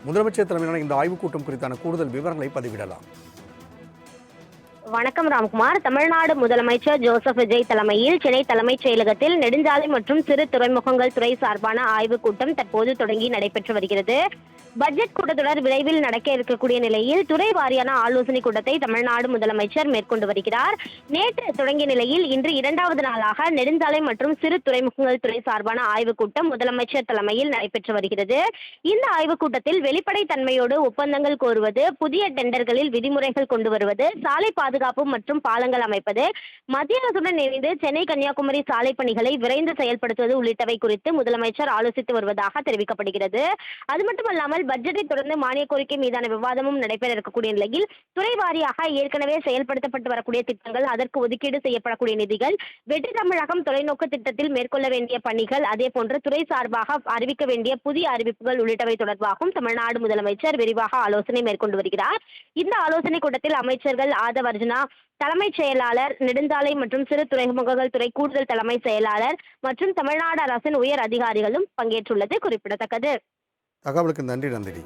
முதலமைச்சர் தலைமையிலான இந்த ஆய்வுக் கூட்டம் குறித்தான கூடுதல் விவரங்களை பதிவிடலாம். வணக்கம் ராம்குமார். தமிழ்நாடு முதலமைச்சர் ஜோசப் விஜய் தலைமையில் சென்னை தலைமைச் செயலகத்தில் நெடுஞ்சாலை மற்றும் சிறு துறைமுகங்கள் துறை சார்பான ஆய்வுக் கூட்டம் தற்போது தொடங்கி நடைபெற்று வருகிறது. பட்ஜெட் கூட்டத்தொடர் விரைவில் நடக்க இருக்கக்கூடிய நிலையில் துறை வாரியான ஆலோசனை கூட்டத்தை தமிழ்நாடு முதலமைச்சர் மேற்கொண்டு வருகிறார். நேற்று தொடங்கிய நிலையில் இன்று இரண்டாவது நாளாக நெடுஞ்சாலை மற்றும் சிறு துறைமுகங்கள் துறை சார்பான ஆய்வுக் கூட்டம் முதலமைச்சர் தலைமையில் நடைபெற்று வருகிறது. இந்த ஆய்வுக் கூட்டத்தில் வெளிப்படைத் தன்மையோடு ஒப்பந்தங்கள் கோருவது, புதிய டெண்டர்களில் விதிமுறைகள் கொண்டு வருவது, சாலை பாதுகாப்பு மற்றும் பாலங்கள் அமைப்பது, மத்திய அரசுடன் இணைந்து சென்னை கன்னியாகுமரி சாலை பணிகளை விரைந்து செயல்படுத்துவது உள்ளிட்டவை குறித்து முதலமைச்சர் ஆலோசித்து வருவதாக தெரிவிக்கப்படுகிறது. அது மட்டுமல்லாமல் பட்ஜெட்டை தொடர்ந்து மானிய கோரிக்கை மீதான விவாதமும் நடைபெற இருக்கக்கூடிய நிலையில் துறை வாரியாக ஏற்கனவே செயல்படுத்தப்பட்டு வரக்கூடிய திட்டங்கள், அதற்கு ஒதுக்கீடு செய்யப்படக்கூடிய நிதிகள், வெற்றி தமிழகம் தொலைநோக்கு திட்டத்தில் மேற்கொள்ள வேண்டிய பணிகள், அதே போன்று துறை சார்பாக அறிவிக்க வேண்டிய புதிய அறிவிப்புகள் உள்ளிட்டவை தொடர்பாகவும் தமிழ்நாடு முதலமைச்சர் விரிவாக ஆலோசனை மேற்கொண்டு வருகிறார். இந்த ஆலோசனை கூட்டத்தில் அமைச்சர்கள் ஆதவ் அர்ஜுனா, தலைமைச் செயலாளர், நெடுஞ்சாலை மற்றும் சிறு துறைமுகங்கள் துறை கூடுதல் தலைமை செயலாளர் மற்றும் தமிழ்நாடு அரசின் உயர் அதிகாரிகளும் பங்கேற்றுள்ளது குறிப்பிடத்தக்கது. தகவலுக்கு நன்றி நந்தினி.